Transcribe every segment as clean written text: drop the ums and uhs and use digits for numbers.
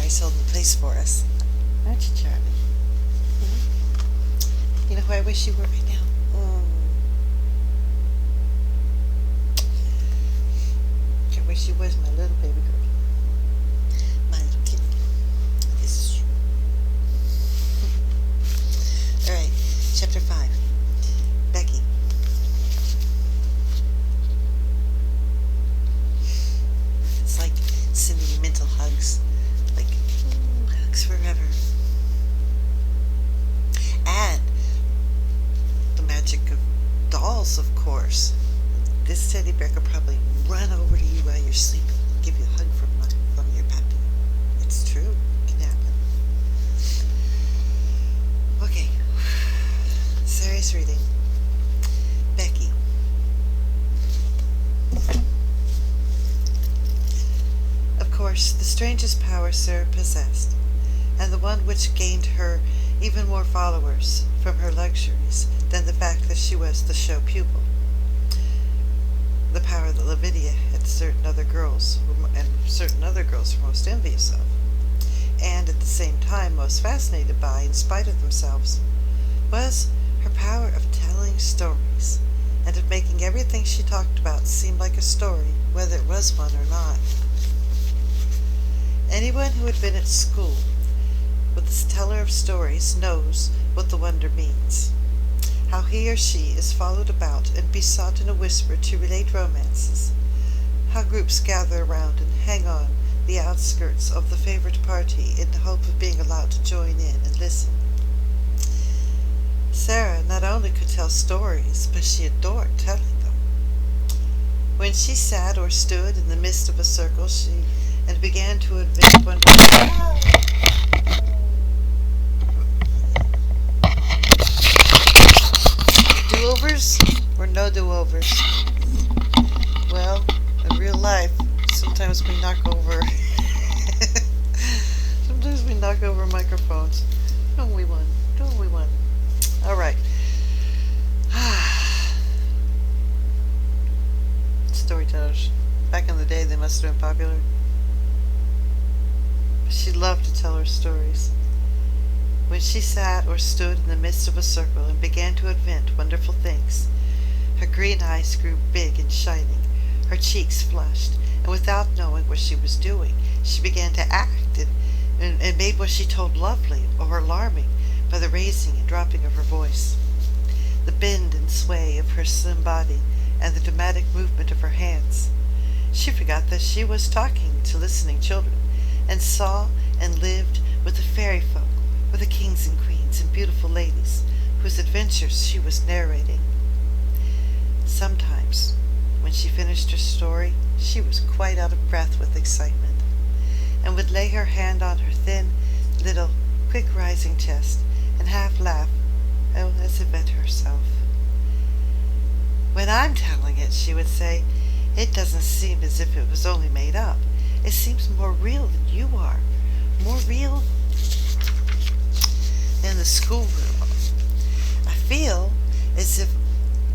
nice holding place for us. Aren't you, Charlie? You know who I wish you were right now? I wish you was my little baby girl. My little kid. This is true. Alright, chapter 5. Becky. It's like sending you mental hugs. Like, hugs forever. And the magic of dolls, of course. This teddy bear could probably run over to you while you're sleeping and give you a hug from your puppy. It's true. It can happen. Okay. Serious reading. Becky. Of course, the strangest power Sara possessed, and the one which gained her even more followers from her luxuries than the fact that she was the show pupil. The power that Lavinia and certain other girls were most envious of, and at the same time most fascinated by in spite of themselves, was her power of telling stories, and of making everything she talked about seem like a story, whether it was one or not. Anyone who had been at school with this teller of stories knows what the wonder means. How he or she is followed about and besought in a whisper to relate romances. How groups gather around and hang on the outskirts of the favorite party in the hope of being allowed to join in and listen. Sara not only could tell stories, but she adored telling them. When she sat or stood in the midst of a circle, and began to invent wonderful do-overs or no do-overs. Well, in real life, sometimes we knock over microphones. Don't we one? Alright. Storytellers. Back in the day, they must have been popular. She loved to tell her stories. When she sat or stood in the midst of a circle and began to invent wonderful things, her green eyes grew big and shining, her cheeks flushed, and without knowing what she was doing, she began to act and made what she told lovely or alarming by the raising and dropping of her voice, the bend and sway of her slim body, and the dramatic movement of her hands. She forgot that she was talking to listening children, and saw and lived with the fairy folk, with the kings and queens and beautiful ladies whose adventures she was narrating. Sometimes, when she finished her story, she was quite out of breath with excitement, and would lay her hand on her thin, little, quick-rising chest, and half laugh, as if at herself. When I'm telling it, she would say, it doesn't seem as if it was only made up. It seems more real than you are, more real than the schoolroom. I feel as if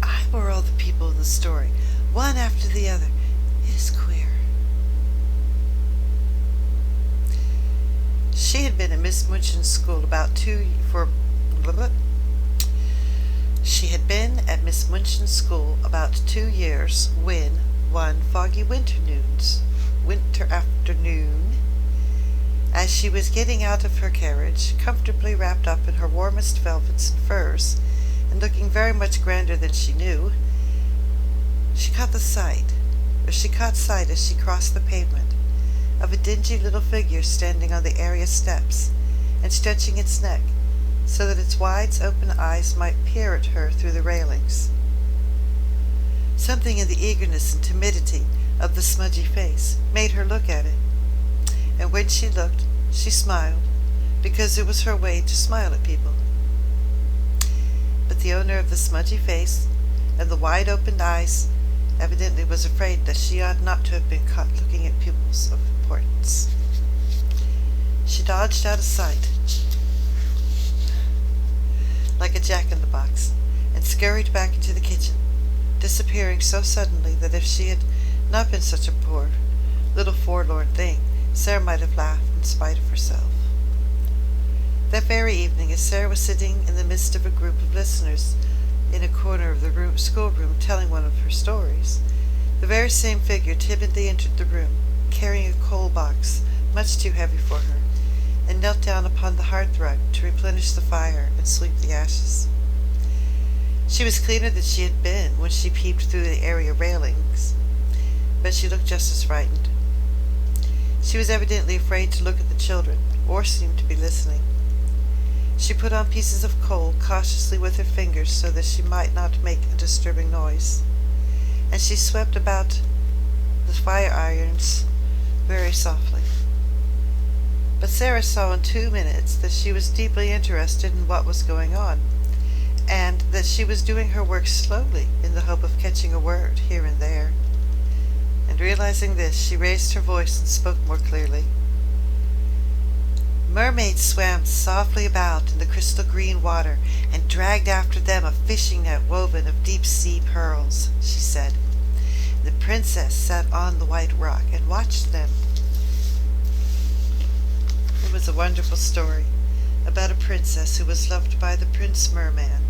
I were all the people in the story, one after the other. It is queer. She had been at Miss Munchen's school about 2 years when, one foggy winter afternoon, as she was getting out of her carriage, comfortably wrapped up in her warmest velvets and furs, and looking very much grander than she knew, she caught sight as she crossed the pavement, of a dingy little figure standing on the area steps, and stretching its neck, so that its wide open eyes might peer at her through the railings. Something in the eagerness and timidity of the smudgy face made her look at it, and when she looked, she smiled, because it was her way to smile at people. But the owner of the smudgy face and the wide-opened eyes evidently was afraid that she ought not to have been caught looking at pupils of importance. She dodged out of sight, like a jack-in-the-box, and scurried back into the kitchen, disappearing so suddenly that if she had not been such a poor, little forlorn thing, Sara might have laughed in spite of herself. That very evening, as Sara was sitting in the midst of a group of listeners in a corner of the schoolroom telling one of her stories, the very same figure timidly entered the room, carrying a coal box much too heavy for her, and knelt down upon the hearthrug to replenish the fire and sweep the ashes. She was cleaner than she had been when she peeped through the area railings, but she looked just as frightened. She was evidently afraid to look at the children, or seemed to be listening. She put on pieces of coal cautiously with her fingers so that she might not make a disturbing noise, and she swept about the fire irons very softly. But Sara saw in 2 minutes that she was deeply interested in what was going on, and that she was doing her work slowly in the hope of catching a word here and there. And realizing this, she raised her voice and spoke more clearly. Mermaids swam softly about in the crystal green water and dragged after them a fishing net woven of deep-sea pearls, she said. The princess sat on the white rock and watched them. It was a wonderful story about a princess who was loved by the Prince Merman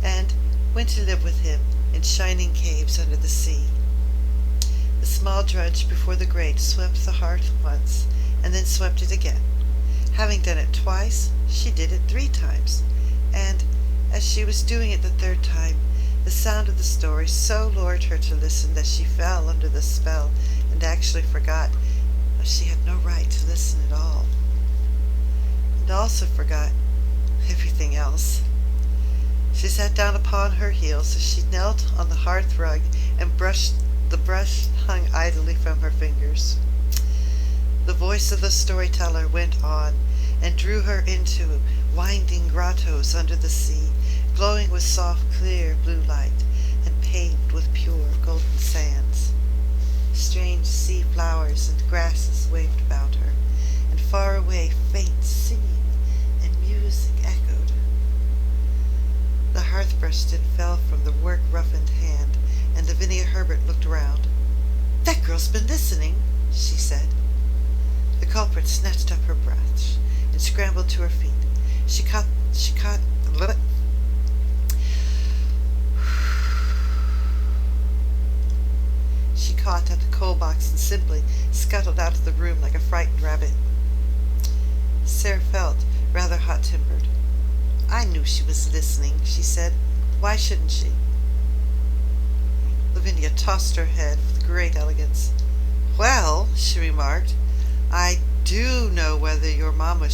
and went to live with him in shining caves under the sea. The small drudge before the grate swept the hearth once and then swept it again. Having done it twice, she did it 3 times, and as she was doing it the 3rd time, the sound of the story so lured her to listen that she fell under the spell and actually forgot that she had no right to listen at all, and also forgot everything else. She sat down upon her heels as she knelt on the hearth rug and the brush hung idly from her fingers. The voice of the storyteller went on and drew her into winding grottos under the sea, glowing with soft, clear blue light and paved with pure golden sands. Strange sea flowers and grasses waved about her, and far away faint singing and music echoed. The hearth-brush fell from the work-roughened hand, and Lavinia Herbert looked round. "That girl's been listening," she said. The culprit snatched up her brush and scrambled to her feet. She caught at the coal box and simply scuttled out of the room like a frightened rabbit. Sara felt rather hot-tempered. "I knew she was listening," she said. "Why shouldn't she?" Lavinia tossed her head with great elegance. "Well," she remarked, "I do know whether your mamma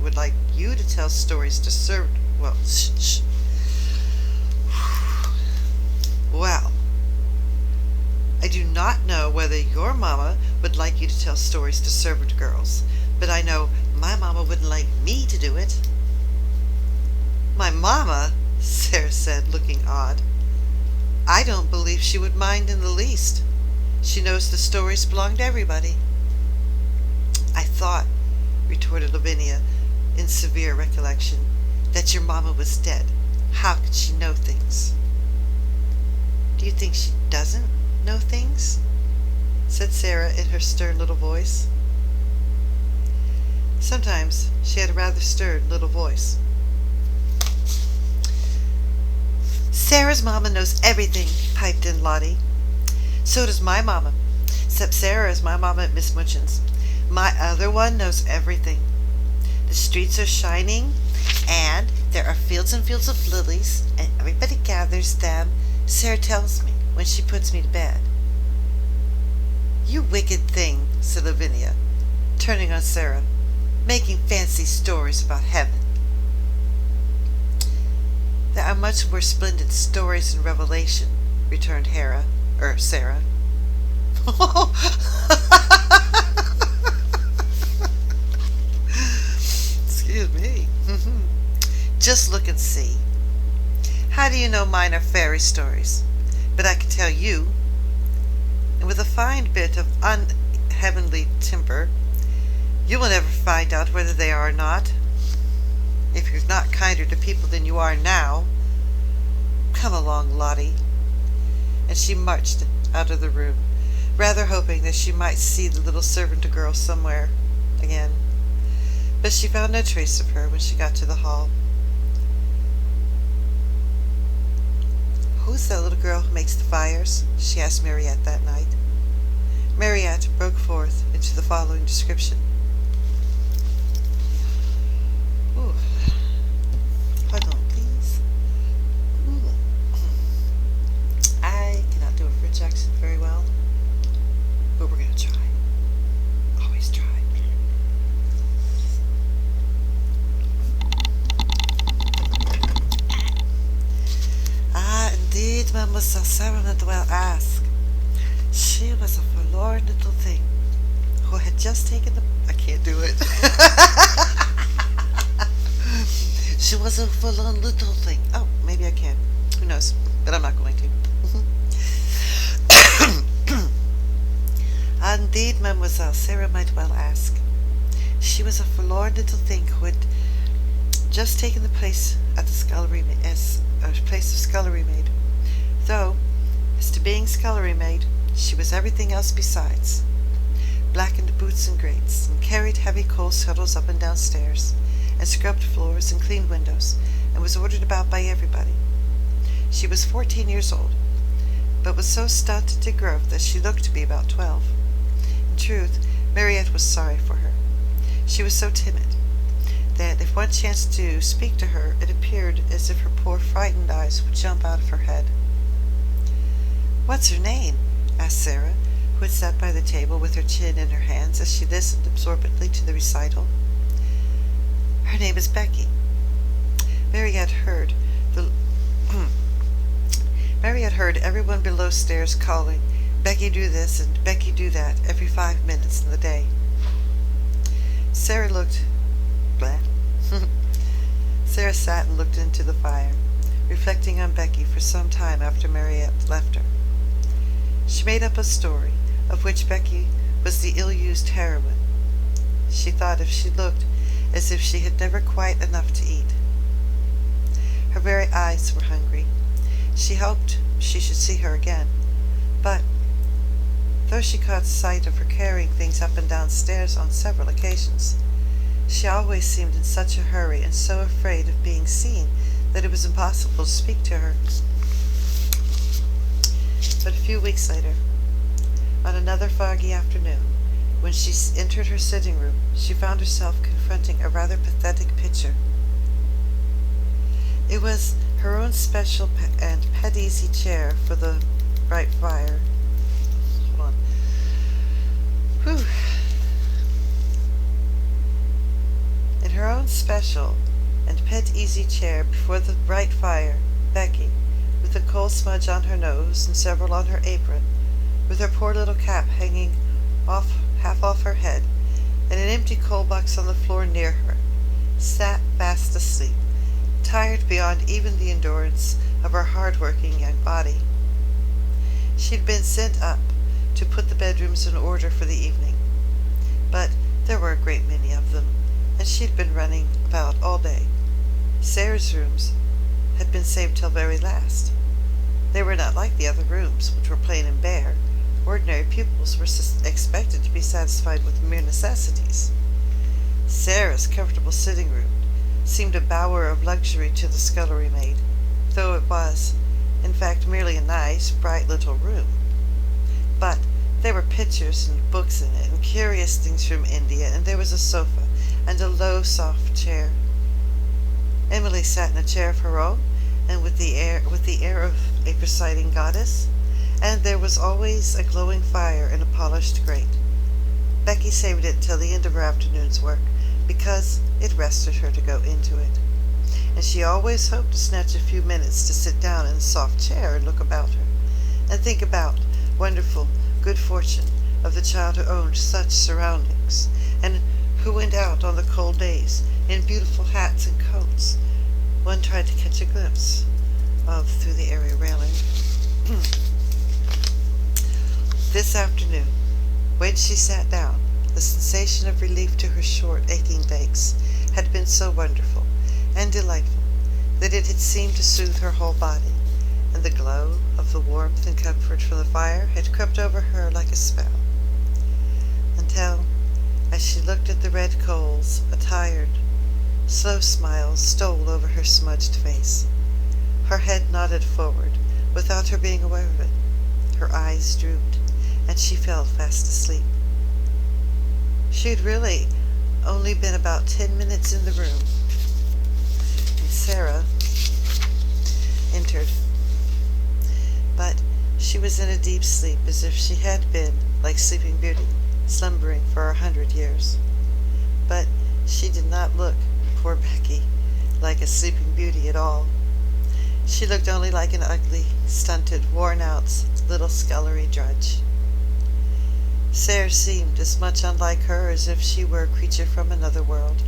would like you to tell stories to serve. Well, I do not know whether your mamma would like you to tell stories to servant girls, but I know my mamma wouldn't like me to do it." "My mamma?" Sara said, looking odd. "I don't believe she would mind in the least. She knows the stories belong to everybody." "I thought," retorted Lavinia, in severe recollection, "that your mamma was dead. How could she know things?" "Do you think she doesn't know things?" said Sara in her stern little voice. Sometimes she had a rather stern little voice. "Sara's mamma knows everything," piped in Lottie. "So does my mamma, except Sara is my mamma at Miss Munchen's. My other one knows everything. The streets are shining, and there are fields and fields of lilies, and everybody gathers them, Sara tells me, when she puts me to bed." "You wicked thing," said Lavinia, turning on Sara, "making fancy stories about heaven." "There are much more splendid stories in Revelation," returned Sara. Excuse me. "Just look and see. How do you know mine are fairy stories? But I can tell you." And with a fine bit of unheavenly temper, "You will never find out whether they are or not, if you're not kinder to people than you are now. Come along, Lottie." And she marched out of the room, rather hoping that she might see the little servant girl somewhere again. But she found no trace of her when she got to the hall. "Who's that little girl who makes the fires?" she asked Mariette that night. Mariette broke forth into the following description. Ooh. Hold on, please. Ooh. I cannot do a French accent very well, but we're going to try. Always try. Indeed, Mademoiselle Sara might well ask. She was a forlorn little thing who had just taken the... I can't do it. She was a forlorn little thing. Oh, maybe I can. Who knows? But I'm not going to. Indeed, Mademoiselle Sara might well ask. She was a forlorn little thing who had just taken the place at the scullery as a place of scullery maid, though, as to being scullery maid, she was everything else besides. Blackened boots and grates, and carried heavy coal scuttles up and down stairs, and scrubbed floors and cleaned windows, and was ordered about by everybody. She was 14 years old, but was so stunted in growth that she looked to be about 12. In truth, Mariette was sorry for her. She was so timid that if one chanced to speak to her, it appeared as if her poor frightened eyes would jump out of her head. "What's her name?" asked Sara, who had sat by the table with her chin in her hands as she listened absorbedly to the recital. "Her name is Becky." Mariette heard everyone below stairs calling, "Becky do this," and "Becky do that," every 5 minutes in the day. Sara sat and looked into the fire, reflecting on Becky for some time after Mariette left her. She made up a story, of which Becky was the ill-used heroine. She thought if she looked as if she had never quite enough to eat. Her very eyes were hungry. She hoped she should see her again, but though she caught sight of her carrying things up and down stairs on several occasions, she always seemed in such a hurry and so afraid of being seen that it was impossible to speak to her. But a few weeks later, on another foggy afternoon, when she entered her sitting room, she found herself confronting a rather pathetic picture. It was her own special and pet easy chair for the bright fire. Hold on. Whew. In her own special and pet easy chair before the bright fire, Becky, with a coal smudge on her nose and several on her apron, with her poor little cap hanging half off her head, and an empty coal box on the floor near her, sat fast asleep, tired beyond even the endurance of her hard-working young body. She'd been sent up to put the bedrooms in order for the evening, but there were a great many of them, and she'd been running about all day. Sara's rooms had been saved till very last. They were not like the other rooms, which were plain and bare. Ordinary pupils were expected to be satisfied with mere necessities. Sara's comfortable sitting room seemed a bower of luxury to the scullery maid, though it was, in fact, merely a nice, bright little room. But there were pictures and books in it, and curious things from India, and there was a sofa, and a low, soft chair. Emily sat in a chair of her own, and with the air of a presiding goddess, and there was always a glowing fire in a polished grate. Becky saved it till the end of her afternoon's work, because it rested her to go into it, and she always hoped to snatch a few minutes to sit down in a soft chair and look about her, and think about wonderful good fortune of the child who owned such surroundings, and who went out on the cold days in beautiful hats and coats one tried to catch a glimpse of through the area railing. This afternoon, when she sat down, the sensation of relief to her short, aching legs had been so wonderful and delightful that it had seemed to soothe her whole body, and the glow of of the warmth and comfort from the fire had crept over her like a spell, until, as she looked at the red coals, a tired, slow smile stole over her smudged face. Her head nodded forward, without her being aware of it. Her eyes drooped, and she fell fast asleep. She had really only been about 10 minutes in the room, and Sara entered. But she was in a deep sleep, as if she had been, like Sleeping Beauty, slumbering for 100 years. But she did not look, poor Becky, like a Sleeping Beauty at all. She looked only like an ugly, stunted, worn-out little scullery drudge. Sara seemed as much unlike her as if she were a creature from another world.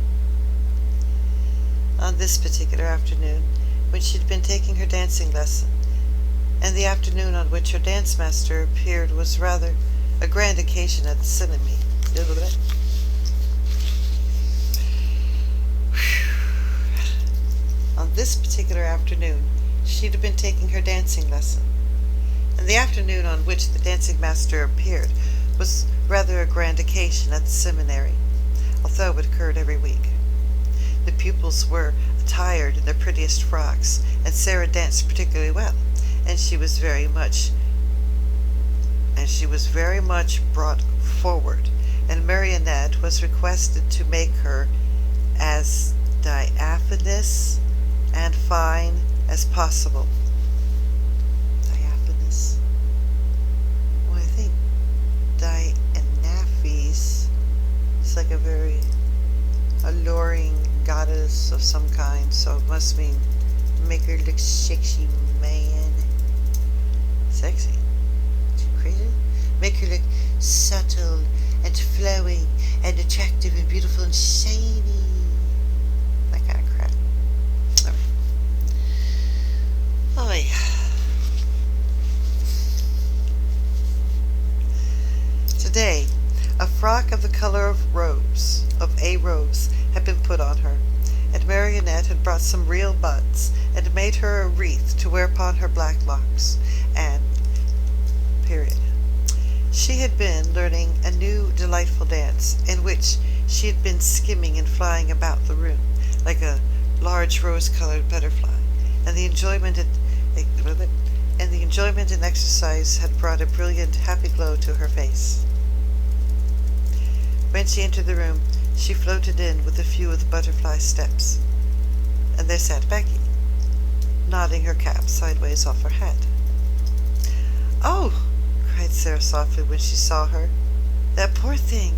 On this particular afternoon, when she had been taking her dancing lesson, and the afternoon on which her dance master appeared was rather a grand occasion at the cinema. On this particular afternoon, she had been taking her dancing lesson, and the afternoon on which the dancing master appeared was rather a grand occasion at the seminary, although it occurred every week. The pupils were attired in their prettiest frocks, and Sara danced particularly well, and she was very much brought forward, and Marionette was requested to make her as diaphanous and fine as possible. Diaphanous? Well, I think Dianaphis is like a very alluring goddess of some kind, so it must mean make her look sexy, man. Sexy? Too crazy? Make her look subtle and flowing and attractive and beautiful and shiny. That kind of crap. Alright. Oy. Today, a frock of the color of a rose, had been put on her, and Marionette had brought some real buds, and made her a wreath to wear upon her black locks, and period. She had been learning a new delightful dance, in which she had been skimming and flying about the room, like a large rose-colored butterfly, and the enjoyment and exercise had brought a brilliant, happy glow to her face. When she entered the room, she floated in with a few of the butterfly steps, and there sat Becky, nodding her cap sideways off her head. "Oh!" cried Sara softly when she saw her. "That poor thing!"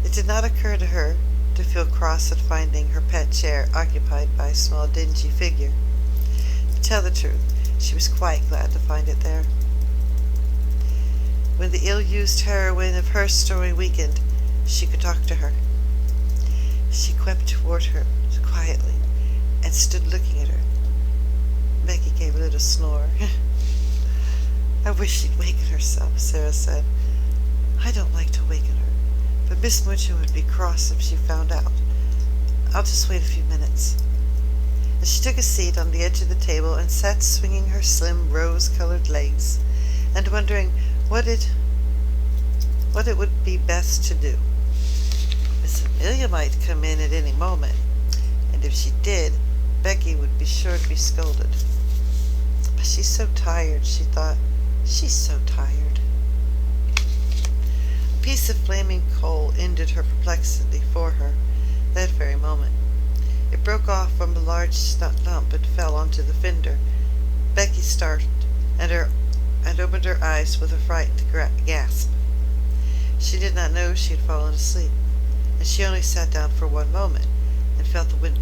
It did not occur to her to feel cross at finding her pet chair occupied by a small dingy figure. To tell the truth, she was quite glad to find it there. When the ill-used heroine of her story weakened, she could talk to her. She crept toward her quietly and stood looking at her. Becky gave a little snore. "I wish she'd waken herself," Sara said. "I don't like to waken her, but Miss Mucho would be cross if she found out. I'll just wait a few minutes." And she took a seat on the edge of the table and sat swinging her slim rose-colored legs, and wondering what it would be best to do. Miss Amelia might come in at any moment, and if she did, Becky would be sure to be scolded. But she's so tired, she thought. She's so tired. A piece of flaming coal ended her perplexity for her that very moment. It broke off from a large lump and fell onto the fender. Becky started and opened her eyes with a frightened gasp. She did not know she had fallen asleep, and she only sat down for one moment and felt the wind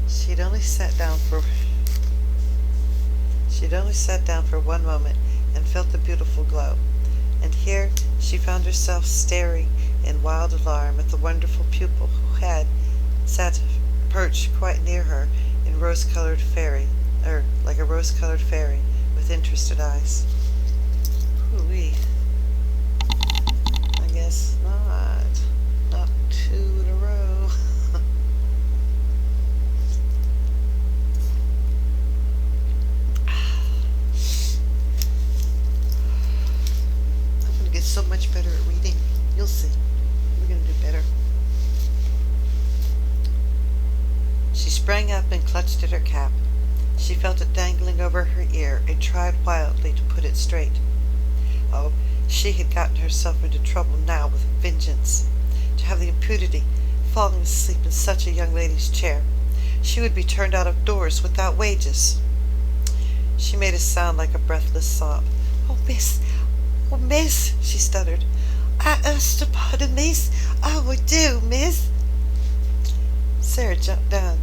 She'd only sat down for one moment and felt the beautiful glow, and here she found herself staring in wild alarm at the wonderful pupil who had sat perched quite near her in like a rose-colored fairy with interested eyes. Hoo-wee. I guess not. Not two in a row. so much better at reading. You'll see. We're going to do better. She sprang up and clutched at her cap. She felt it dangling over her ear and tried wildly to put it straight. Oh, she had gotten herself into trouble now with a vengeance. To have the impunity falling asleep in such a young lady's chair. She would be turned out of doors without wages. She made a sound like a breathless sob. "Oh, miss," she stuttered. "I asked to pardon, miss. I do, miss." Sara jumped down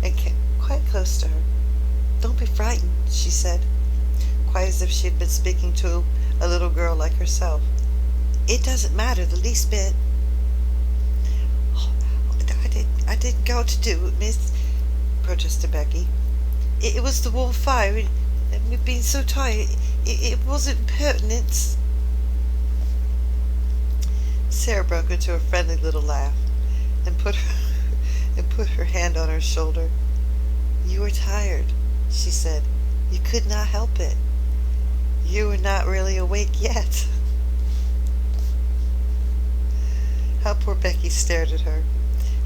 and came quite close to her. "Don't be frightened," she said, quite as if she had been speaking to a little girl like herself. "It doesn't matter the least bit." "Oh, I didn't go to do it, miss," protested Becky. It was the warm fire, and we've been so tired. It wasn't impertinence." Sara broke into a friendly little laugh and put her hand on her shoulder. "You were tired," she said. "You could not help it. You were not really awake yet." How poor Becky stared at her.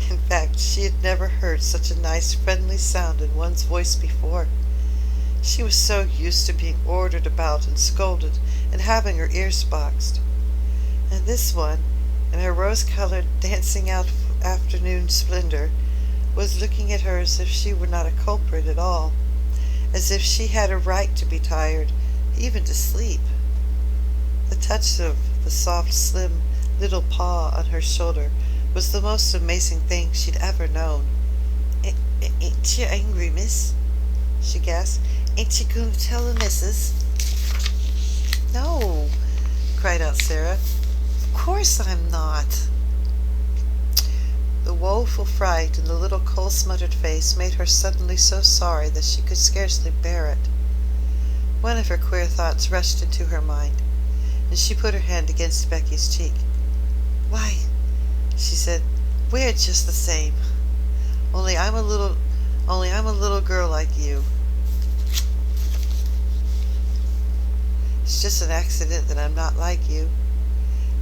In fact, she had never heard such a nice, friendly sound in one's voice before. She was so used to being ordered about and scolded and having her ears boxed. And this one, in her rose-colored, dancing-out afternoon splendor, was looking at her as if she were not a culprit at all, as if she had a right to be tired, even to sleep. The touch of the soft, slim, little paw on her shoulder was the most amazing thing she'd ever known. Ain't you angry, miss?" she gasped. "Ain't you going to tell the missus?" "No," cried out Sara. "Of course I'm not." The woeful fright in the little coal-smuttered face made her suddenly so sorry that she could scarcely bear it. One of her queer thoughts rushed into her mind, and she put her hand against Becky's cheek. "Why," she said, "we're just the same. Only I'm a little girl like you. It's just an accident that I'm not like you,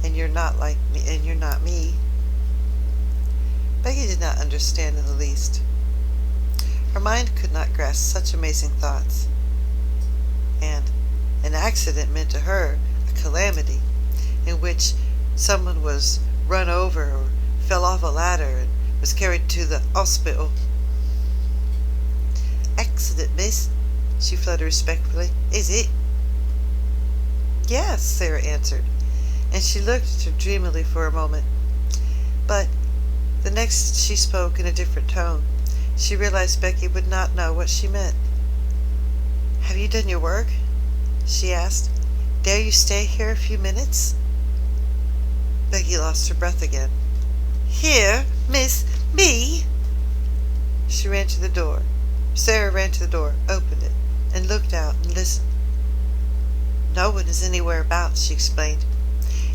and you're not like me, and you're not me." Becky did not understand in the least. Her mind could not grasp such amazing thoughts. And an accident meant to her a calamity, in which someone was run over or fell off a ladder and was carried to the hospital. "Accident, miss," she fluttered respectfully. "Is it?" "Yes," Sara answered, and she looked at her dreamily for a moment. But the next she spoke in a different tone. She realized Becky would not know what she meant. "Have you done your work?" she asked. "Dare you stay here a few minutes?" Becky lost her breath again. "Here, miss, me?" She ran to the door. Sara ran to the door, opened it, and looked out and listened. "No one is anywhere about," she explained.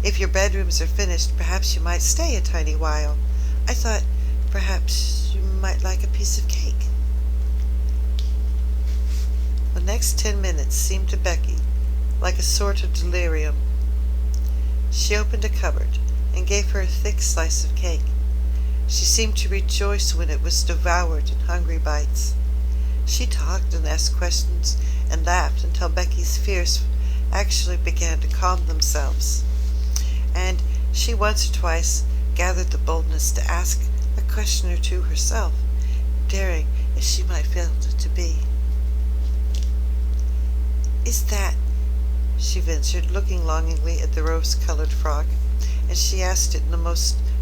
"If your bedrooms are finished, perhaps you might stay a tiny while. I thought perhaps you might like a piece of cake." The next 10 minutes seemed to Becky like a sort of delirium. She opened a cupboard and gave her a thick slice of cake. She seemed to rejoice when it was devoured in hungry bites. She talked and asked questions and laughed until Becky's fears actually began to calm themselves, and she once or twice gathered the boldness to ask a question or two herself, daring as she might feel it to be. "Is that," she ventured, looking longingly at the rose-colored frock, and she asked it in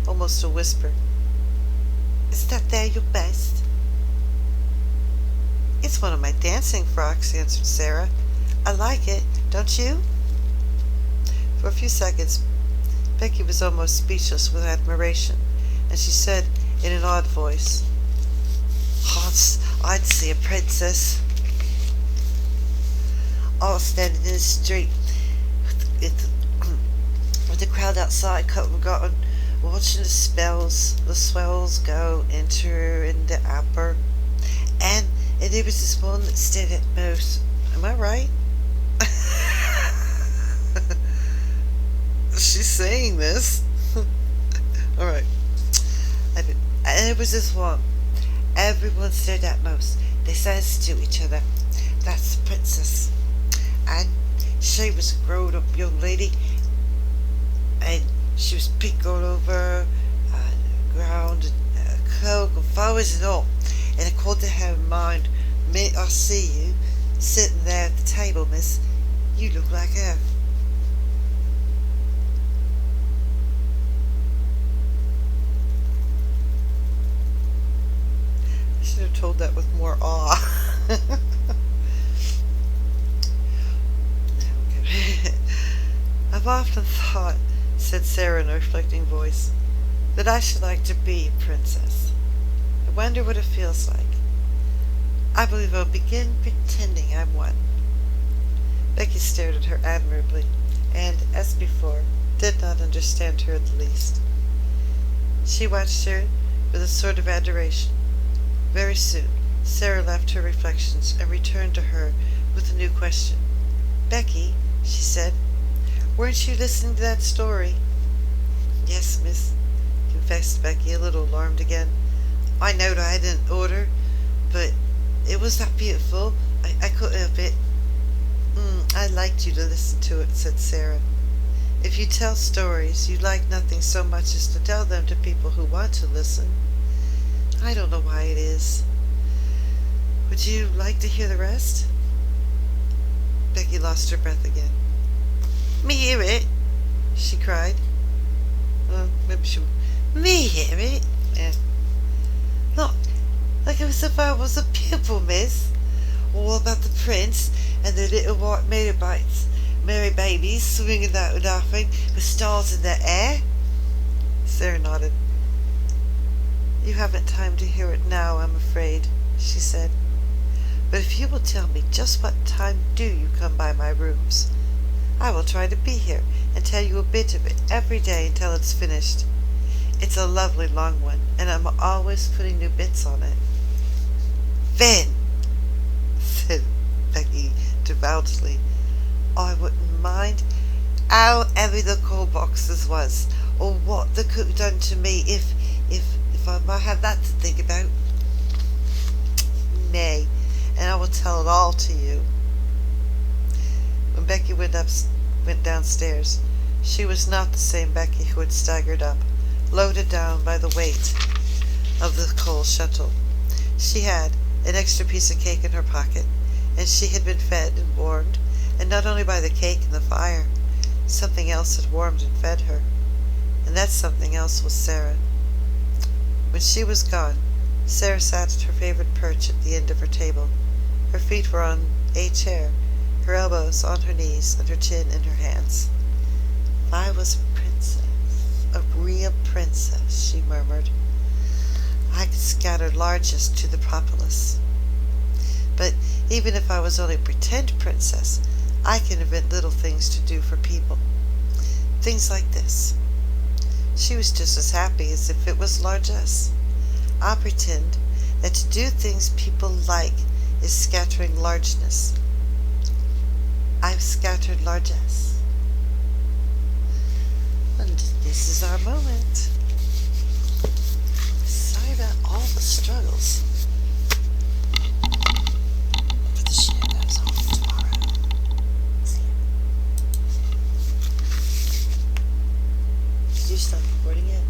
almost a whisper, "Is that there your best?" "It's one of my dancing frocks," answered Sara. "I like it, don't you?" For a few seconds Becky was almost speechless with admiration, and she said in an odd voice, "I'd see a princess." All standing in the street with the crowd outside watching the swells go enter into upper, and there was this one that stayed at most. Am I right? She's saying this. Alright. And it was this one. Everyone stared at most. They says to each other, "That's the princess." And she was a grown up young lady, and she was pink all over, and ground, and cloak, and flowers and all. And I called to her in mind, "May I see you sitting there at the table, miss? You look like her." I should have told that with more awe. "I've often thought," said Sara in a reflecting voice, "that I should like to be a princess. I wonder what it feels like. I believe I'll begin pretending I'm one." Becky stared at her admirably, and, as before, did not understand her in the least. She watched her with a sort of adoration. Very soon, Sara left her reflections and returned to her with a new question. "Becky," she said, "weren't you listening to that story?" "Yes, miss," confessed Becky, a little alarmed again. "I knowed I hadn't order, but it was that beautiful, I couldn't help it." "I liked you to listen to it," said Sara. "If you tell stories, you like nothing so much as to tell them to people who want to listen. I don't know why it is. Would you like to hear the rest?" Becky lost her breath again. "Me hear it?" she cried. Well, maybe she... "Me hear it?" Yeah. "Look, like as if I was a pupil, miss. All about the prince and the little white merry babies swinging out and laughing with stars in their hair." Sara nodded. "You haven't time to hear it now, I'm afraid," she said. "But if you will tell me just what time do you come by my rooms, I will try to be here and tell you a bit of it every day until it's finished. It's a lovely long one, and I'm always putting new bits on it." "Then," said Becky devoutly, "I wouldn't mind how heavy the coal boxes was, or what the cook done to me if I might have that to think about. Nay, and I will tell it all to you." When Becky went downstairs, she was not the same Becky who had staggered up, loaded down by the weight of the coal shuttle. She had an extra piece of cake in her pocket, and she had been fed and warmed, and not only by the cake and the fire. Something else had warmed and fed her, and that something else was Sara. When she was gone, Sara sat at her favorite perch at the end of her table. Her feet were on a chair, her elbows on her knees, and her chin in her hands. "If I was a princess, a real princess," she murmured, "I could scatter largesse to the populace. But even if I was only a pretend princess, I can invent little things to do for people. Things like this." She was just as happy as if it was largesse. "I pretend that to do things people like is scattering largeness. I've scattered largesse." And this is our moment. Sorry about all the struggles. But the shadows on tomorrow. See ya. Did you stop recording yet?